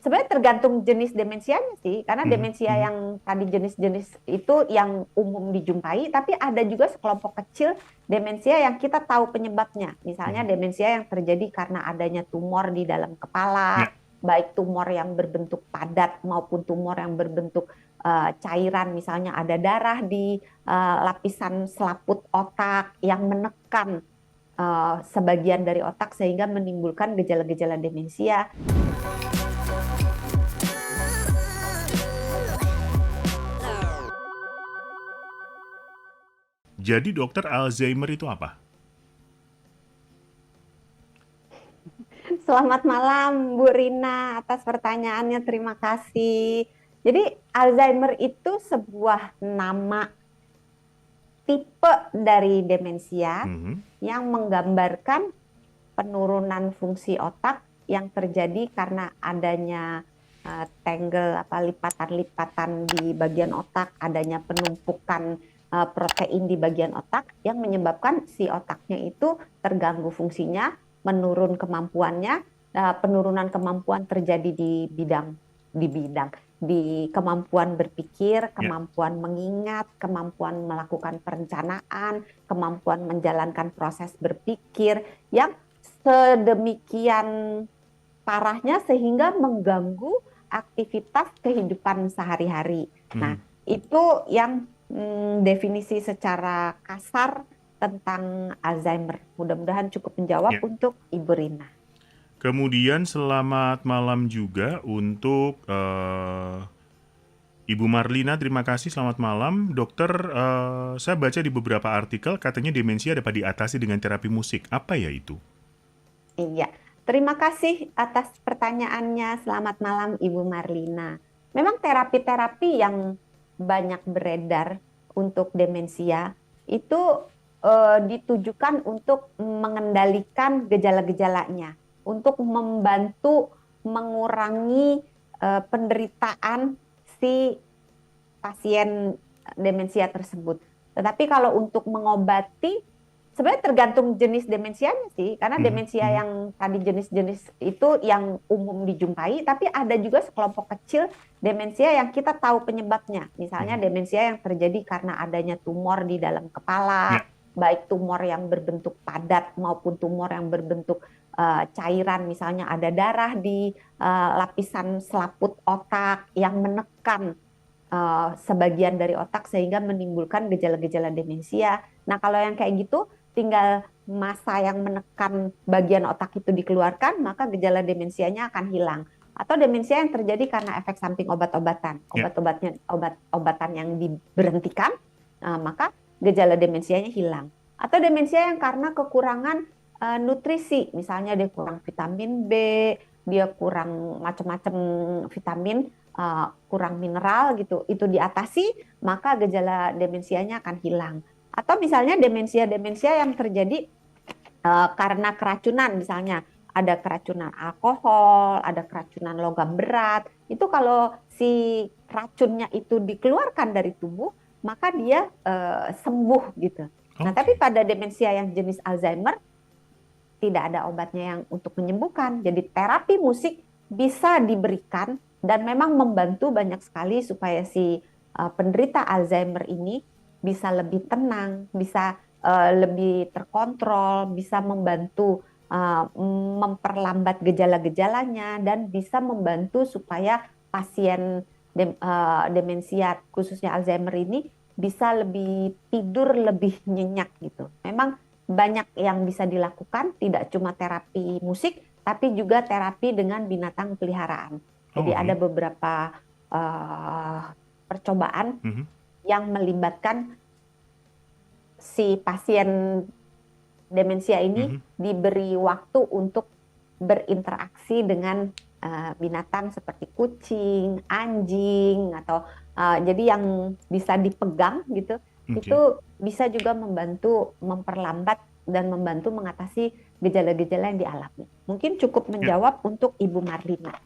Sebenarnya tergantung jenis demensianya sih, karena Mhm, demensia mhm. yang tadi jenis-jenis itu yang umum dijumpai, tapi ada juga sekelompok kecil demensia yang kita tahu penyebabnya. Misalnya Mhm. demensia yang terjadi karena adanya tumor di dalam kepala, Ya. baik tumor yang berbentuk padat maupun tumor yang berbentuk cairan, misalnya ada darah di lapisan selaput otak yang menekan sebagian dari otak sehingga menimbulkan gejala-gejala demensia. Jadi dokter, Alzheimer itu apa? Selamat malam, Bu Rina, atas pertanyaannya. Terima kasih. Jadi, Alzheimer itu sebuah nama tipe dari demensia Mhm. yang menggambarkan penurunan fungsi otak yang terjadi karena adanya tangle apa lipatan-lipatan di bagian otak, adanya penumpukan protein di bagian otak yang menyebabkan si otaknya itu terganggu fungsinya, menurun kemampuannya, penurunan kemampuan terjadi di bidang di kemampuan berpikir, Ya. kemampuan mengingat, kemampuan melakukan perencanaan, kemampuan menjalankan proses berpikir yang sedemikian parahnya sehingga mengganggu aktivitas kehidupan sehari-hari. Nah, Mhm. itu yang definisi secara kasar tentang Alzheimer. Mudah-mudahan cukup menjawab Ya. untuk Ibu Rina. Kemudian selamat malam juga untuk Ibu Marlina, terima kasih. Selamat malam, dokter. Saya baca di beberapa artikel katanya demensia dapat diatasi dengan terapi musik. Apa ya itu? Iya, terima kasih atas pertanyaannya. Selamat malam, Ibu Marlina. Memang terapi-terapi yang banyak beredar untuk demensia itu ditujukan untuk mengendalikan gejala-gejalanya, untuk membantu mengurangi penderitaan si pasien demensia tersebut. Tetapi kalau untuk mengobati, sebenarnya tergantung jenis demensianya sih, karena Mhm, demensia mhm. yang tadi jenis-jenis itu yang umum dijumpai, tapi ada juga sekelompok kecil demensia yang kita tahu penyebabnya. Misalnya Mhm. demensia yang terjadi karena adanya tumor di dalam kepala, Ya. baik tumor yang berbentuk padat maupun tumor yang berbentuk cairan, misalnya ada darah di lapisan selaput otak yang menekan sebagian dari otak sehingga menimbulkan gejala-gejala demensia. Nah, kalau yang kayak gitu, tinggal massa yang menekan bagian otak itu dikeluarkan, maka gejala demensianya akan hilang. Atau demensia yang terjadi karena efek samping obat-obatan, Ya. obat-obatan yang diberhentikan, maka gejala demensianya hilang. Atau demensia yang karena kekurangan nutrisi, misalnya dia kurang vitamin B, dia kurang macam-macam vitamin, kurang mineral gitu, itu diatasi, maka gejala demensianya akan hilang. Atau misalnya demensia-demensia yang terjadi karena keracunan, misalnya ada keracunan alkohol, ada keracunan logam berat, itu kalau si racunnya itu dikeluarkan dari tubuh, maka dia sembuh gitu. Nah, tapi Oke. pada demensia yang jenis Alzheimer tidak ada obatnya yang untuk menyembuhkan. Jadi terapi musik bisa diberikan dan memang membantu banyak sekali supaya si penderita Alzheimer ini bisa lebih tenang, bisa lebih terkontrol, bisa membantu memperlambat gejala-gejalanya dan bisa membantu supaya pasien demensia khususnya Alzheimer ini bisa lebih tidur lebih nyenyak gitu. Memang banyak yang bisa dilakukan, tidak cuma terapi musik, tapi juga terapi dengan binatang peliharaan. Jadi Oh, ada iya. beberapa uh, percobaan Mhm. yang melibatkan si pasien demensia ini Mhm. diberi waktu untuk berinteraksi dengan binatang seperti kucing, anjing, atau jadi yang bisa dipegang gitu, Oke. itu bisa juga membantu memperlambat dan membantu mengatasi gejala-gejala yang dialami. Mungkin cukup Ya. menjawab untuk Ibu Marlina.